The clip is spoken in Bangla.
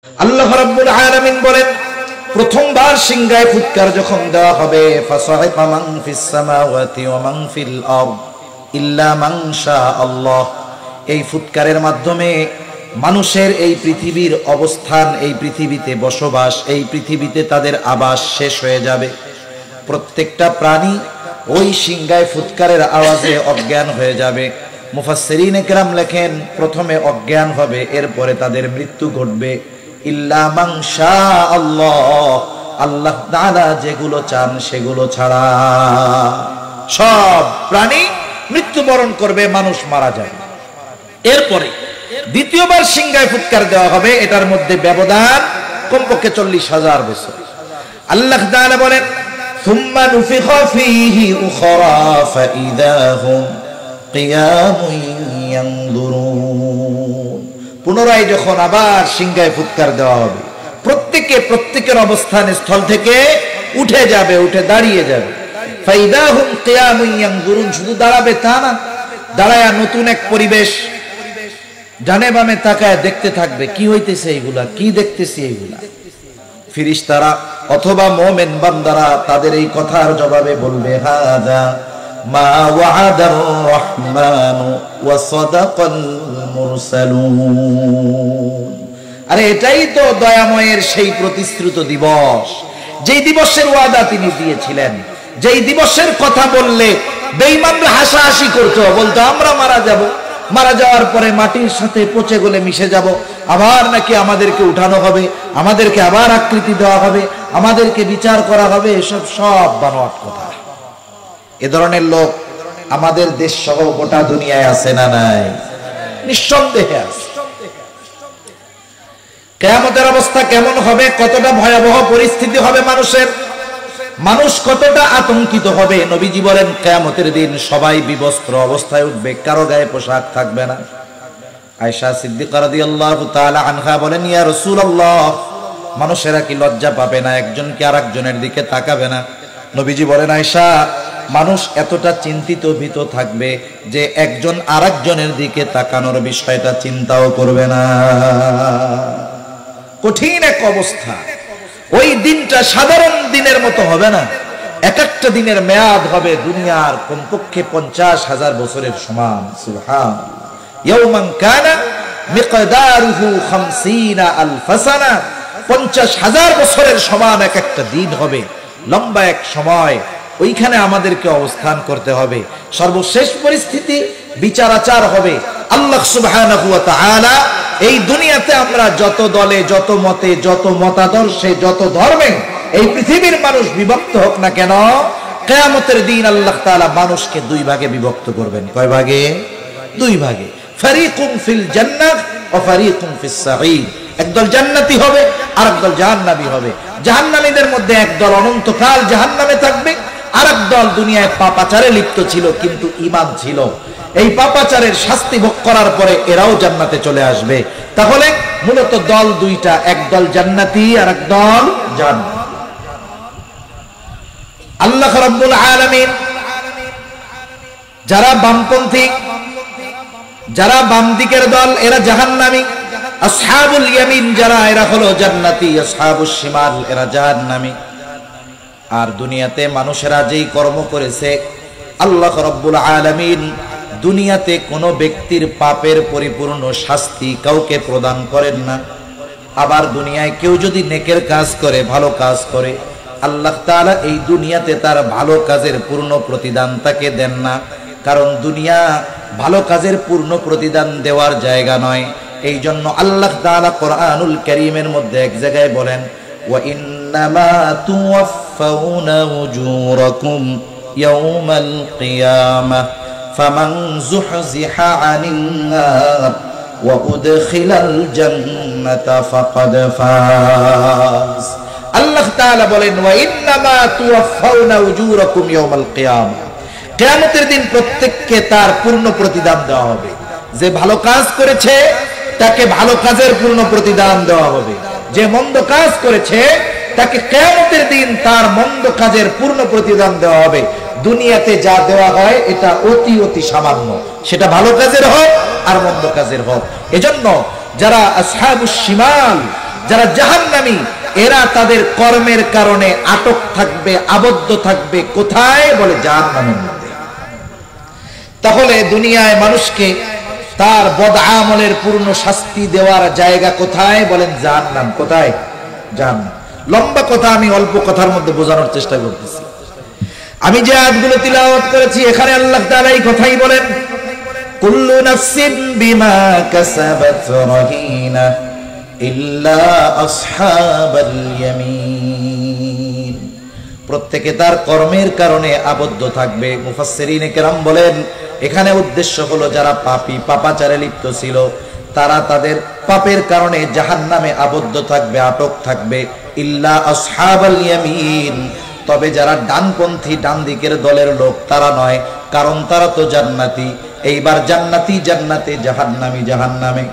আল্লাহ রাব্বুল আলামিন বলেন, প্রথমবার সিংহায় ফুৎকার যখন দেওয়া হবে, ফাসাইকা মান ফিস সামাওয়াতি ওয়া মান ফিল আরদ ইল্লা মান শা আল্লাহ। এই ফুৎকারের মাধ্যমে মানুষের এই পৃথিবীর অবস্থান, এই পৃথিবীতে বসবাস, এই পৃথিবীতে তাদের আবাস শেষ হয়ে যাবে। প্রত্যেকটা প্রাণী ওই সিংহায় ফুৎকারের আওয়াজে অজ্ঞান হয়ে যাবে। মুফাসসিরিনে কেরাম লেখেন, প্রথমে অজ্ঞান হবে, এরপরে তাদের মৃত্যু ঘটবে। ইল্লা মান শা আল্লাহ, আল্লাহ তাআলা যেগুলো চান সেগুলো ছাড়া। সব প্রাণী মৃত্যুবরণ করবে, মানুষ মারা যাবে। এরপরে দ্বিতীয়বার সিংহায় ফুৎকার দেওয়া হবে, এটার মধ্যে ব্যবধান কমপক্ষে 40,000 বছর। আল্লাহ তাআলা বলেন, সুম্মা নুফিখা ফীহি উখরা ফাইযা হুম কিয়ামুন ইয়ানজুরুন। পুনরায় যখন আবার সিংহায় ফুৎকার দেওয়া হবে, প্রত্যেকের অবস্থান স্থল থেকে উঠে যাবে, উঠে দাঁড়িয়ে যাবে। ফাইযা হুম কিয়ামুন ইয়ানজুরুন, শুধু দাঁড়াবে তা না, দাঁড়ায়া নতুন এক পরিবেশ, ডানে বামে তাকায় দেখতে থাকবে কি হইতেছে, এইগুলা কি দেখতেছি, এইগুলা। ফেরেশতারা অথবা মুমিন বান্দারা তাদের এই কথার জবাবে বলবে, হাযা মা ওয়া'আদার রহমানু ওয়া সাদাকাল মুরসালুন। আরে এটাই তো দয়াময়ের সেই প্রতিশ্রুত দিবস, যেই দিবসের ওয়াদা তিনি দিয়েছিলেন, যেই দিবসের কথা বললে বেঈমানরা হাসাহাসি করতো, বলতো আমরা মারা যাব, মারা যাওয়ার পরে মাটির সাথে পচে গলে মিশে যাব, আবার নাকি আমাদেরকে উঠানো হবে, আমাদেরকে আবার আকৃতি দেওয়া হবে, আমাদেরকে বিচার করা হবে। এসব সব বানোয়াট কথা। এ ধরনের লোক আমাদের দেশ সহ গোটা দুনিয়ায় আছে না নাই? নিঃসন্দেহে আছে। কিয়ামতের অবস্থা কেমন হবে, কতটা ভয়াবহ পরিস্থিতি হবে মানুষের, মানুষ কতটা আতঙ্কিত হবে। নবীজি বলেন, কিয়ামতের দিন সবাই বিবস্ত্র অবস্থায় উঠবে, কারো গায়ে পোশাক থাকবে না। আয়েশা সিদ্দিকা রাদিয়াল্লাহু তাআলা আনহা বলেন, ইয়া রাসূলুল্লাহ, মানুষেরা কি লজ্জা পাবে না, একজন কি আরেকজনের দিকে তাকাবে না? নবীজি বলেন, আয়েশা, মানুষ এতটা চিন্তিত ভীত থাকবে যে একজন আরেকজনের দিকে তাকানোর বিষয়টা চিন্তাও করবে না। কঠিন এক অবস্থা। ওই দিনটা সাধারণ দিনের মতো হবে না, এক একটা দিনের মেয়াদ হবে দুনিয়ার কমপক্ষে 50,000 বছরের সমান। সুবহানাল্লাহ। ইয়াওমান কানা মিকদারুহু 50 আলফ সানা, 50,000 বছরের সমান এক একটা দিন হবে, লম্বা এক সময়। ওইখানে আমাদেরকে অবস্থান করতে হবে। সর্বশেষ পরিস্থিতি বিচার আচার হবে। আল্লাহ সুবহানাহু ওয়া তাআলা এই দুনিয়াতে আমরা যত দলে, যত মতে, যত মতাদর্শে, যত ধর্মে এই পৃথিবীর মানুষ বিভক্ত হোক না কেন, কিয়ামতের দিন আল্লাহ তাআলা মানুষকে দুই ভাগে বিভক্ত করবেন। কয় ভাগে? দুই ভাগে। ফারিকুন ফিল জান্নাহ ওয়া ফারিকুন ফিস সাঈদ। একদল জান্নাতি হবে আর একদল জাহান্নামী হবে। জাহান্নামীদের মধ্যে একদল অনন্তকাল জাহান্নামে থাকবে, আর একদল দুনিয়ায় পাপাচারে লিপ্ত ছিল কিন্তু ঈমান ছিল। এই পাপাচারের শাস্তি ভোগ করার পরে এরাও জান্নাতে চলে আসবে। তাহলে মূলত দল দুইটা, একদল জান্নাতি আর একদল জাহান্নামী। আল্লাহ রাব্বুল আলামিন যারা বামপন্থী, যারা বাম দিকের দল, এরা জাহান্নামী। আসহাবুল ইয়ামিন যারা, এরা হলো জান্নাতি। আসহাবুশ শিমাল, এরা জাহান্নামী। আর দুনিয়াতে মানুষেরা যেই কর্ম করেছে, আল্লাহ রাব্বুল আলামিন দুনিয়াতে কোনো ব্যক্তির পাপের পরিপূর্ণ শাস্তি কাউকে প্রদান করেন না। আবার দুনিয়ায় কেউ যদি নেকের কাজ করে, ভালো কাজ করে, আল্লাহ তাআলা এই দুনিয়াতে তার ভালো কাজের পূর্ণ প্রতিদান তাকে দেন না। কারণ দুনিয়া ভালো কাজের পূর্ণ প্রতিদান দেওয়ার জায়গা নয়। এই জন্য আল্লাহ তাআলা কোরআনুল কারীমের মধ্যে এক জায়গায় বলেন, ওয়া ইন্নামা তুওয়াফাউনা উজুরাকুম ইয়াওমাল কিয়ামাহ ফামান যুহজিহা আনিন নার ওয়া উদখিলাল জান্নাতা ফাকাদ ফাজ। আল্লাহ তাআলা বলেন, ওয়া ইন্নামা তুওয়াফাউনা উজুরাকুম ইয়াওমাল কিয়ামাহ, কিয়ামতের দিন প্রত্যেককে তার পূর্ণ প্রতিদান দেওয়া হবে। যে ভালো কাজ করেছে তাকে ভালো কাজের পূর্ণ প্রতিদান দেওয়া হবে, যে মন্দ কাজ করেছে তাকে কিয়ামতের দিন তার মন্দ কাজের পূর্ণ প্রতিদান দেওয়া হবে। দুনিয়াতে যা দেওয়া হয় এটা অতি অতি সামান্য, সেটা ভালো কাজের হোক আর মন্দ কাজের হোক। এজন্য যারা আসহাবুশ শিমাল, যারা জাহান্নামী এরা তাদের কর্মের কারণে আটক থাকবে, আবদ্ধ থাকবে কোথায়? বলে জাহান্নামের মধ্যে। তাহলে দুনিয়ায় মানুষকে তার বদআমলের পূর্ণ শাস্তি দেওয়ার জায়গা কোথায়? বলেন জাহান্নাম। কোথায়? জাহান্নাম। লম্বা কথা, আমি অল্প কথার মধ্যে বোঝানোর চেষ্টা করতেছি। আমি যে আয়াতগুলো তিলাওয়াত করেছি এখানে আল্লাহ তাআলা এই কথাই বলেন, কুল্লু নাফসিন বিমা কাসাবাত রাহিনা ইল্লা আসহাবাল ইয়ামিন। প্রত্যেকে তার কর্মের কারণে আবদ্ধ থাকবে। মুফাসসিরিনে কেরাম বলেন এখানে উদ্দেশ্য হলো যারা পাপী, পাপাচারে লিপ্ত ছিল তারা তাদের পাপের কারণে জাহান্নামে আবদ্ধ থাকবে, আটক থাকবে। ইল্লা আসহাবাল ইয়ামিন, তবে যারা ডানপন্থী, ডান দিকের দলের লোক তারা নয়, কারণ তারা তো জান্নাতি। এইবার জান্নাতি জান্নাতে, জাহান্নামী জাহান্নামে।